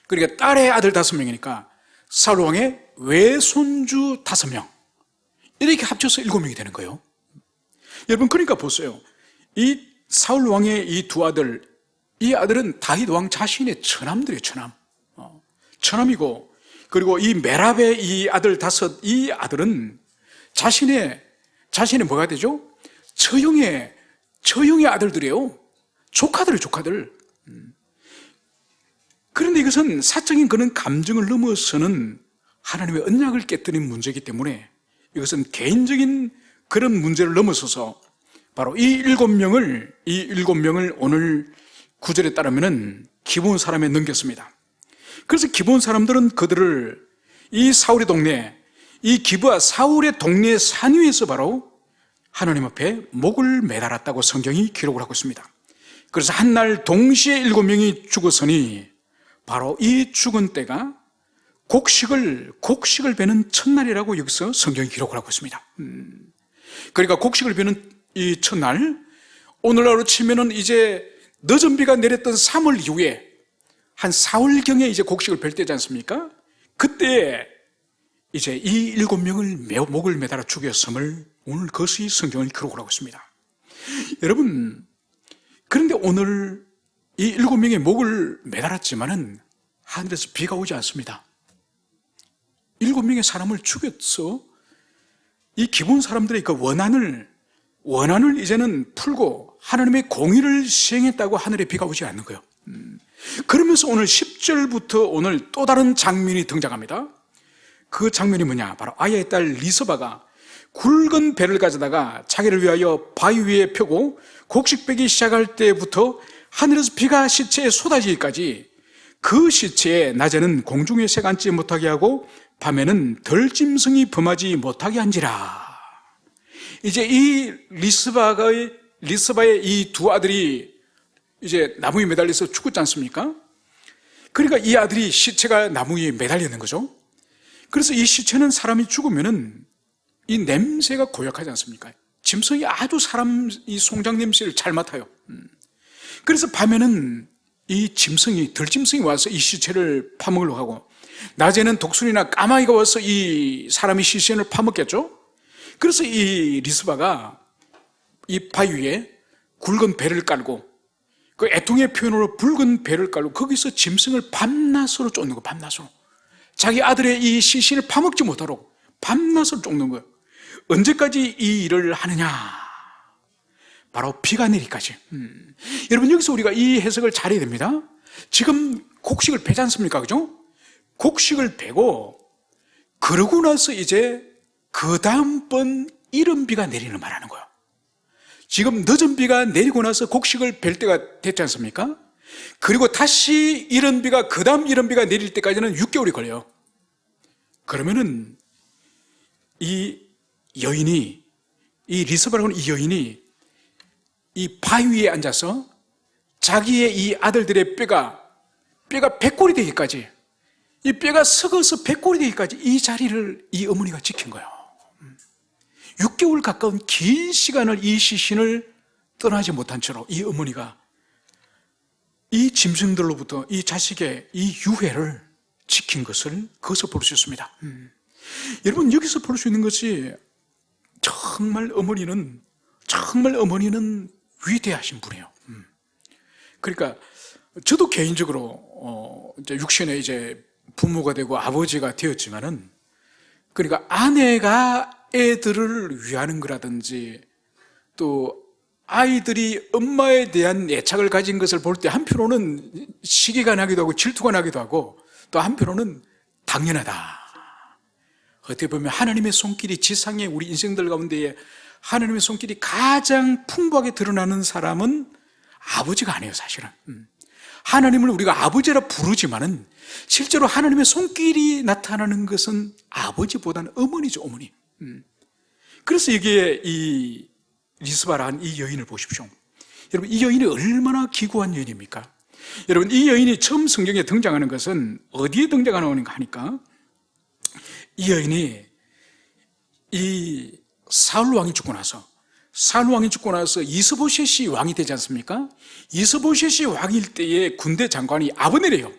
그러니까 딸의 아들 5명이니까 사울 왕의 외손주 5명, 이렇게 합쳐서 7명이 되는 거예요. 여러분, 그러니까 보세요. 이 사울 왕의 이 2 아들, 이 아들은 다윗 왕 자신의 처남들이에요. 처남이고, 그리고 이 메랍의 이 아들 5, 이 아들은 자신의 뭐가 되죠? 처형의 아들들이에요. 조카들. 그런데 이것은 사적인 그런 감정을 넘어서는 하나님의 언약을 깨뜨린 문제이기 때문에 이것은 개인적인 그런 문제를 넘어서서 바로 이 7명을 오늘 9절에 따르면 기브온 사람에 넘겼습니다. 그래서 기브온 사람들은 그들을 이 사울의 동네, 이 기브와 사울의 동네 산 위에서 바로 하나님 앞에 목을 매달았다고 성경이 기록을 하고 있습니다. 그래서 한날 동시에 7명이 죽었으니 바로 이 죽은 때가 곡식을 베는 첫날이라고 여기서 성경이 기록을 하고 있습니다. 그러니까 곡식을 베는 이 첫날, 오늘날로 치면은 이제 늦은 비가 내렸던 3월 이후에 한 4월경에 이제 곡식을 벨 때지 않습니까? 그때 이제 이 7명을 목을 매달아 죽였음을 오늘 그것이 성경을 기록을 하고 있습니다. 여러분, 그런데 오늘 이 7명의 목을 매달았지만은 하늘에서 비가 오지 않습니다. 7명의 사람을 죽였어. 이 기본 사람들의 그 원한을 이제는 풀고 하나님의 공의를 시행했다고 하늘에 비가 오지 않는 거예요. 그러면서 오늘 10절부터 오늘 또 다른 장면이 등장합니다. 그 장면이 뭐냐? 바로 아야의 딸 리스바가 굵은 배를 가져다가 자기를 위하여 바위 위에 펴고 곡식 빼기 시작할 때부터 하늘에서 비가 시체에 쏟아지기까지 그 시체에 낮에는 공중에 새가 앉지 못하게 하고 밤에는 덜짐승이 범하지 못하게 한지라. 이제 이 리스바의 이 2 아들이 이제 나무에 매달려서 죽었지 않습니까? 그러니까 이 아들이 시체가 나무에 매달리는 거죠. 그래서 이 시체는 사람이 죽으면은 이 냄새가 고약하지 않습니까? 짐승이 아주 사람 이 송장 냄새를 잘 맡아요. 그래서 밤에는 이 들짐승이 와서 이 시체를 파먹으려고 하고, 낮에는 독수리나 까마귀가 와서 이 사람의 시신을 파먹겠죠? 그래서 이 리스바가 이 바위 위에 굵은 배를 깔고, 그 애통의 표현으로 붉은 배를 깔고 거기서 짐승을 밤낮으로 쫓는 거예요. 밤낮으로. 자기 아들의 이 시신을 파먹지 못하도록 밤낮으로 쫓는 거예요. 언제까지 이 일을 하느냐? 바로 비가 내리기까지. 여러분, 여기서 우리가 이 해석을 잘해야 됩니다. 지금 곡식을 베지 않습니까? 그죠? 곡식을 베고 그러고 나서 이제 그 다음번 이른 비가 내리는 말하는 거예요. 지금 늦은 비가 내리고 나서 곡식을 벨 때가 됐지 않습니까? 그리고 다시 이른 비가, 그 다음 이른 비가 내릴 때까지는 6개월이 걸려요. 그러면은 이 여인이, 이 리스바라고 하는 이 여인이 이 바위 위에 앉아서 자기의 이 아들들의 뼈가 100골이 되기까지, 이 뼈가 썩어서 100골이 되기까지 이 자리를 이 어머니가 지킨 거예요. 6개월 가까운 긴 시간을 이 시신을 떠나지 못한 채로 이 어머니가 이 짐승들로부터 이 자식의 이 유해를 지킨 것을 거기서 볼 수 있습니다. 여러분, 여기서 볼 수 있는 것이 정말 어머니는 위대하신 분이에요. 그러니까 저도 개인적으로 이제 육신의 이제 부모가 되고 아버지가 되었지만은, 그러니까 아내가 애들을 위하는 거라든지 또 아이들이 엄마에 대한 애착을 가진 것을 볼 때 한편으로는 시기가 나기도 하고 질투가 나기도 하고, 또 한편으로는 당연하다. 어떻게 보면 하나님의 손길이 지상의 우리 인생들 가운데에 하나님의 손길이 가장 풍부하게 드러나는 사람은 아버지가 아니에요, 사실은. 하나님을 우리가 아버지라 부르지만은 실제로 하나님의 손길이 나타나는 것은 아버지보다는 어머니죠, 어머니. 그래서 여기에 이 리스바라는 이 여인을 보십시오. 여러분, 이 여인이 얼마나 기구한 여인입니까? 여러분, 이 여인이 처음 성경에 등장하는 것은 어디에 등장하는가 하니까, 이 여인이 이 사울 왕이 죽고 나서 이스보셋이 왕이 되지 않습니까? 이스보셋이 왕일 때의 군대 장관이 아브넬이에요.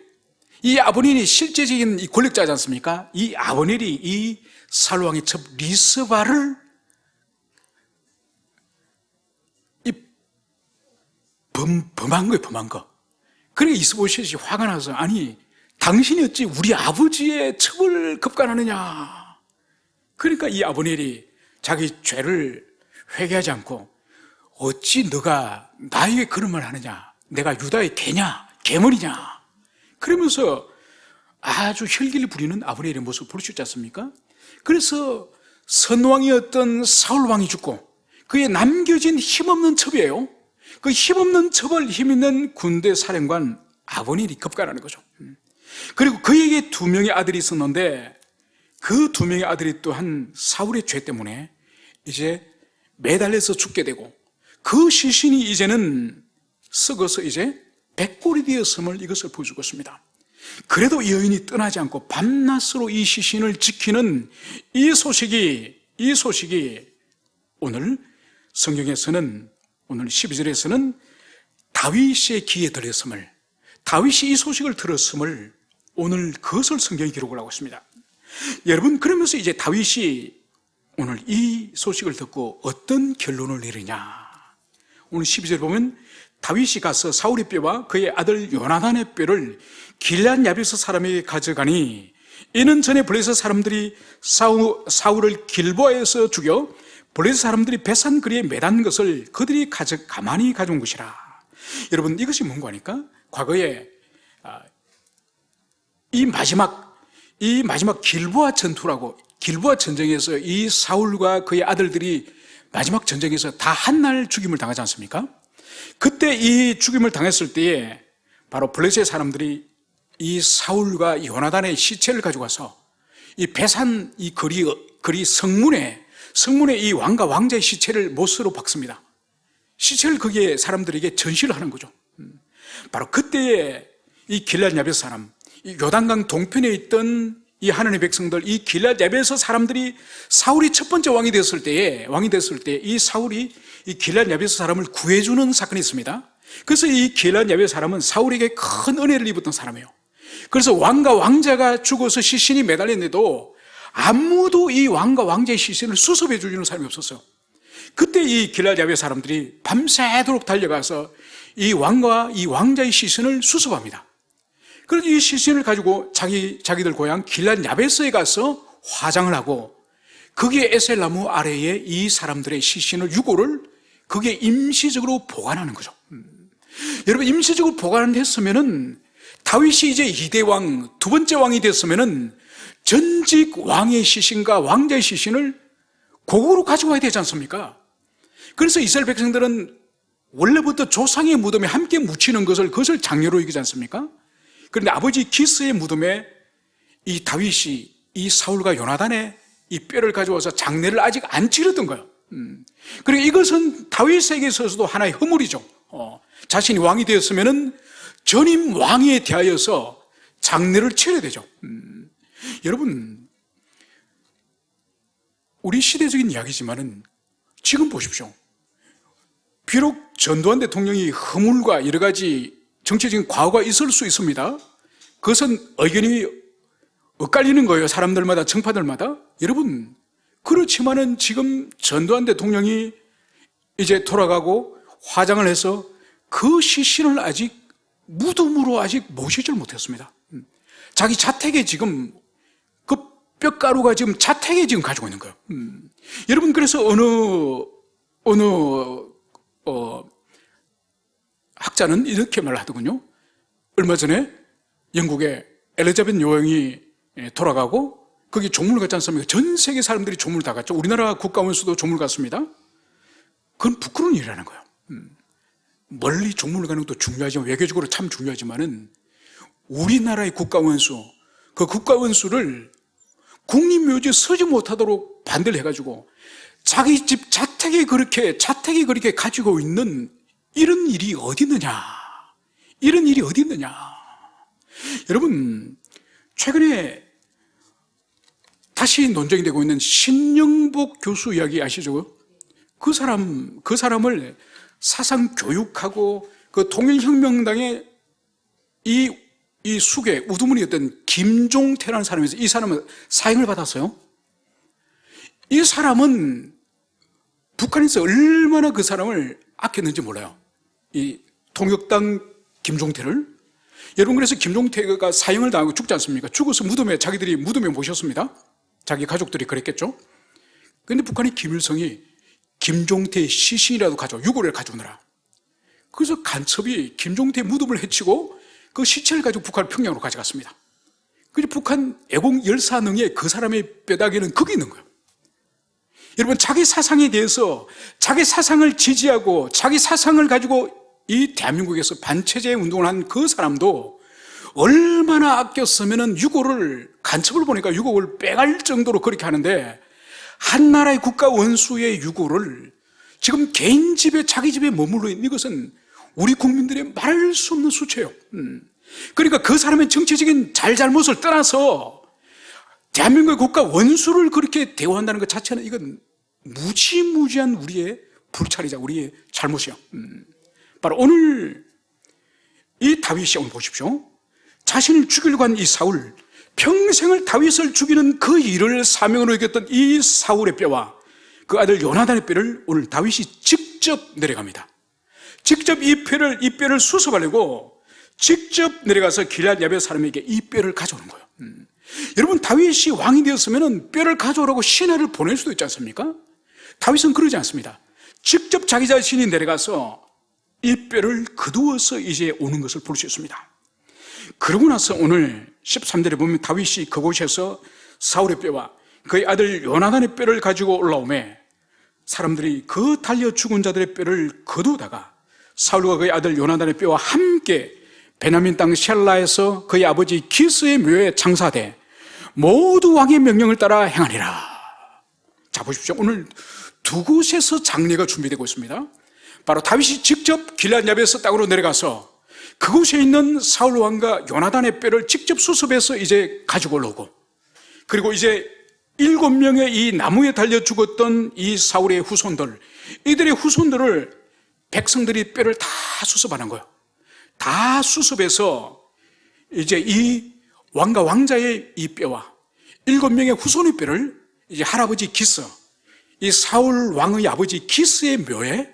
이 아브넬이 실제적인 이 권력자지 않습니까? 이 아브넬이 이 사울 왕의 첩 리스바를 범한 거. 그러니까 이스보셋이 화가 나서, 아니 당신이 어찌 우리 아버지의 첩을 급간하느냐. 그러니까 이 아브넬이 자기 죄를 회개하지 않고, 어찌 너가 나에게 그런 말 하느냐, 내가 유다의 개냐, 개머리냐, 그러면서 아주 혈기를 부리는 아브넬의 모습을 볼 수 있지 않습니까? 그래서 선왕이었던 사울왕이 죽고 그의 남겨진 힘없는 첩이에요. 그 힘없는 첩을 힘있는 군대 사령관 아브넬이 급간하는 거죠. 그리고 그에게 2명의 아들이 있었는데, 그 2명의 아들이 또한 사울의 죄 때문에 이제 매달려서 죽게 되고, 그 시신이 이제는 썩어서 이제 백골이 되었음을, 이것을 보여주고 있습니다. 그래도 이 여인이 떠나지 않고 밤낮으로 이 시신을 지키는 이 소식이 오늘 성경에서는, 오늘 12절에서는 다윗의 귀에 들렸음을, 다윗이 이 소식을 들었음을 오늘 그것을 성경이 기록을 하고 있습니다. 여러분, 그러면서 이제 다윗이 오늘 이 소식을 듣고 어떤 결론을 내리냐. 오늘 12절 보면 다윗이 가서 사울의 뼈와 그의 아들 요나단의 뼈를 길앗 야베스 사람에게 가져가니, 이는 전에 블레셋 사람들이 사울을 길보아에서 죽여 블레셋 사람들이 배산 거리에 매단 것을 그들이 가만히 가져온 것이라. 여러분, 이것이 뭔가 하니까, 과거에 이 마지막 길보아 전투라고, 길보아 전쟁에서 이 사울과 그의 아들들이 마지막 전쟁에서 다 한날 죽임을 당하지 않습니까? 그때 이 죽임을 당했을 때에 바로 블레셋 사람들이 이 사울과 요나단의 시체를 가져가서 이 배산 이 거리 성문에 이 왕과 왕자의 시체를 못으로 박습니다. 시체를 거기에 사람들에게 전시를 하는 거죠. 바로 그때에 이 길앗 야베스 사람, 이 요단강 동편에 있던 이 하나님의 백성들, 이 길앗 야베스 사람들이 사울이 첫 번째 왕이 됐을 때에 이 사울이 이 길앗 야베스 사람을 구해주는 사건이 있습니다. 그래서 이 길앗 야베스 사람은 사울에게 큰 은혜를 입었던 사람이에요. 그래서 왕과 왕자가 죽어서 시신이 매달렸는데도 아무도 이 왕과 왕자의 시신을 수습해 주는 사람이 없었어요. 그때 이 길앗 야베스 사람들이 밤새도록 달려가서 이 왕과 이 왕자의 시신을 수습합니다. 그래서 이 시신을 가지고 자기들 고향 길앗 야베스에 가서 화장을 하고, 거기에 에셀나무 아래에 이 사람들의 시신을, 유골을 거기에 임시적으로 보관하는 거죠. 여러분, 임시적으로 보관했으면은 다윗이 이제 2대 왕, 2번째 왕이 됐으면은 전직 왕의 시신과 왕자의 시신을 고국으로 가지고 와야 되지 않습니까? 그래서 이스라엘 백성들은 원래부터 조상의 무덤에 함께 묻히는 그것을 장례로 여기지 않습니까? 그런데 아버지 기스의 무덤에 이 다윗이 이 사울과 요나단의 이 뼈를 가져와서 장례를 아직 안 치렀던 거예요. 그리고 이것은 다윗에게 있어서도 하나의 허물이죠. 자신이 왕이 되었으면은 전임 왕에 대하여서 장례를 치러야 되죠. 여러분, 우리 시대적인 이야기지만은 지금 보십시오. 비록 전두환 대통령이 허물과 여러 가지 정치적인 과오가 있을 수 있습니다. 그것은 의견이 엇갈리는 거예요. 사람들마다, 정파들마다. 여러분, 그렇지만은 지금 전두환 대통령이 이제 돌아가고 화장을 해서 그 시신을 아직 무덤으로 아직 모시질 못했습니다. 자기 자택에 지금 그 뼈가루가 지금 자택에 지금 가지고 있는 거예요. 여러분, 그래서 어느 학자는 이렇게 말하더군요. 얼마 전에 영국의 엘리자베스 여왕이 돌아가고 거기 조문을 갔지 않습니까? 전 세계 사람들이 조문을 다 갔죠. 우리나라 국가원수도 조문을 갔습니다. 그건 부끄러운 일이라는 거예요. 멀리 조문을 가는 것도 중요하지만, 외교적으로 참 중요하지만은 우리나라의 국가원수, 그 국가원수를 국립묘지에 서지 못하도록 반대를 해가지고 자기 집 자택이 그렇게 가지고 있는 이런 일이 어디 있느냐? 이런 일이 어디 있느냐? 여러분, 최근에 다시 논쟁이 되고 있는 신영복 교수 이야기 아시죠? 그 사람을 사상 교육하고 그 통일혁명당의 이 숙의 우두머니였던 김종태라는 사람이 있어요. 이 사람은 사형을 받았어요. 이 사람은 북한에서 얼마나 그 사람을 아꼈는지 몰라요. 이 통역당 김종태를. 여러분, 그래서 김종태가 사형을 당하고 죽지 않습니까? 죽어서 자기들이 무덤에 모셨습니다. 자기 가족들이 그랬겠죠. 그런데 북한의 김일성이 김종태의 시신이라도 유골을 가져오느라, 그래서 간첩이 김종태 무덤을 해치고 그 시체를 가지고 북한 평양으로 가져갔습니다. 그래서 북한 애공 열사능에 그 사람의 뼈다귀는 거기 있는 거예요. 여러분, 자기 사상에 대해서 자기 사상을 지지하고 자기 사상을 가지고 이 대한민국에서 반체제 운동을 한 그 사람도 얼마나 아꼈으면 간첩을 보니까 유골을 빼갈 정도로 그렇게 하는데, 한 나라의 국가 원수의 유골을 지금 개인 집에, 자기 집에 머물러 있는 이것은 우리 국민들의 말할 수 없는 수치예요. 그러니까 그 사람의 정치적인 잘잘못을 떠나서 대한민국의 국가 원수를 그렇게 대우한다는 것 자체는 이건 무지무지한 우리의 불찰이자 우리의 잘못이에요. 바로 오늘 이 다윗이, 오늘 보십시오. 자신을 죽이려고 한 이 사울, 평생을 다윗을 죽이는 그 일을 사명으로 여겼던 이 사울의 뼈와 그 아들 요나단의 뼈를 오늘 다윗이 직접 내려갑니다. 직접 이 뼈를 수습하려고 직접 내려가서 길앗 야벳 사람에게 이 뼈를 가져오는 거예요. 여러분, 다윗이 왕이 되었으면 뼈를 가져오라고 신하를 보낼 수도 있지 않습니까? 다윗은 그러지 않습니다. 직접 자기 자신이 내려가서 이 뼈를 거두어서 이제 오는 것을 볼 수 있습니다. 그러고 나서 오늘 13절에 보면 다윗이 그곳에서 사울의 뼈와 그의 아들 요나단의 뼈를 가지고 올라오매 사람들이 그 달려 죽은 자들의 뼈를 거두다가 사울과 그의 아들 요나단의 뼈와 함께 베냐민 땅 셀라에서 그의 아버지 기스의 묘에 장사돼 모두 왕의 명령을 따라 행하니라. 자, 보십시오. 오늘 두 곳에서 장례가 준비되고 있습니다. 바로 다윗이 직접 길앗 야벳 땅으로 내려가서 그곳에 있는 사울 왕과 요나단의 뼈를 직접 수습해서 이제 가지고 올라오고, 그리고 이제 7명의 이 나무에 달려 죽었던 이 사울의 후손들, 이들의 후손들을 백성들이 뼈를 다 수습하는 거예요. 다 수습해서 이제 이 왕과 왕자의 이 뼈와 7명의 후손의 뼈를 이제 할아버지 기스, 이 사울 왕의 아버지 기스의 묘에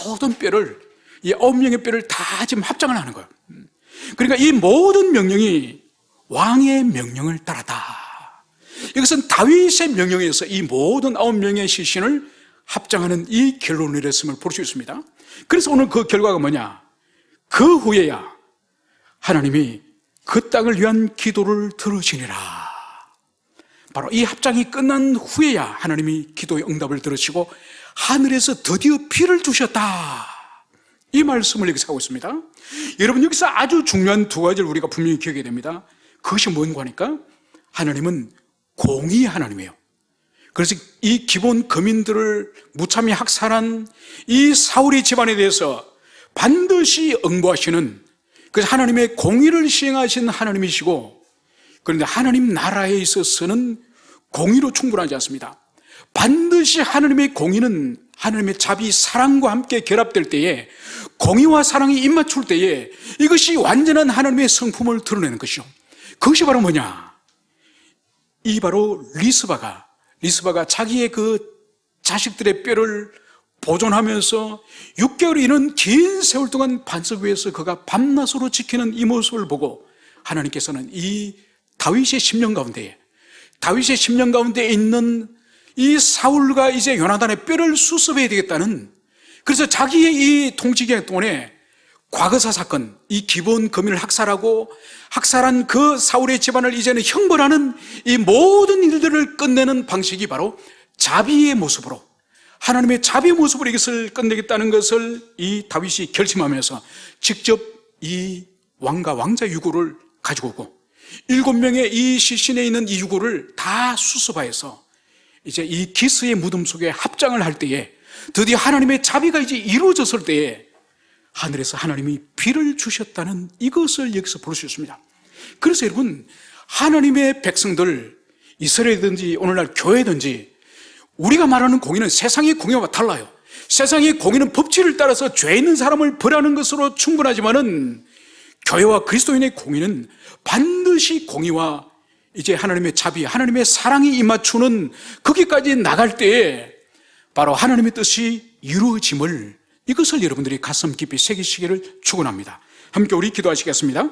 모든 뼈를, 이 9명의 뼈를 다 지금 합장을 하는 거예요. 그러니까 이 모든 명령이 왕의 명령을 따랐다. 이것은 다윗의 명령에 의해서 이 모든 9명의 시신을 합장하는 이 결론을 내렸음을 볼 수 있습니다. 그래서 오늘 그 결과가 뭐냐? 그 후에야 하나님이 그 땅을 위한 기도를 들으시니라. 바로 이 합장이 끝난 후에야 하나님이 기도의 응답을 들으시고 하늘에서 드디어 비를 주셨다. 이 말씀을 여기서 하고 있습니다. 여러분, 여기서 아주 중요한 두 가지를 우리가 분명히 기억해야 됩니다. 그것이 뭔가 하니까 하나님은 공의 하나님이에요. 그래서 이 기본 거민들을 무참히 학살한 이 사울의 집안에 대해서 반드시 응보하시는, 그래서 하나님의 공의를 시행하신 하나님이시고, 그런데 하나님 나라에 있어서는 공의로 충분하지 않습니다. 반드시 하나님의 공의는 하나님의 자비, 사랑과 함께 결합될 때에, 공의와 사랑이 입맞출 때에 이것이 완전한 하나님의 성품을 드러내는 것이죠. 그것이 바로 뭐냐? 이 바로 리스바가 자기의 그 자식들의 뼈를 보존하면서 6개월이 이는 긴 세월 동안 반석 위에서 그가 밤낮으로 지키는 이 모습을 보고 하나님께서는 이 다윗의 10년 가운데 있는 이 사울과 이제 요나단의 뼈를 수습해야 되겠다는, 그래서 자기의 이 통치기간 동안에 과거사 사건, 이 기본 거민을 학살한 그 사울의 집안을 이제는 형벌하는 이 모든 일들을 끝내는 방식이 바로 자비의 모습으로, 하나님의 자비의 모습으로 이것을 끝내겠다는 것을 이 다윗이 결심하면서 직접 이 왕과 왕자 유골을 가지고 오고 7명의 이 시신에 있는 이 유골을 다 수습하여서 이제 이 기스의 무덤 속에 합장을 할 때에 드디어 하나님의 자비가 이제 이루어졌을 때에 하늘에서 하나님이 비를 주셨다는 이것을 여기서 볼 수 있습니다. 그래서 여러분, 하나님의 백성들, 이스라엘이든지 오늘날 교회든지 우리가 말하는 공의는 세상의 공의와 달라요. 세상의 공의는 법칙을 따라서 죄 있는 사람을 벌하는 것으로 충분하지만은 교회와 그리스도인의 공의는 반드시 공의와 이제 하나님의 자비, 하나님의 사랑이 임맞추는 거기까지 나갈 때에 바로 하나님의 뜻이 이루어짐을, 이것을 여러분들이 가슴 깊이 새기시기를 축원합니다. 함께 우리 기도하시겠습니다.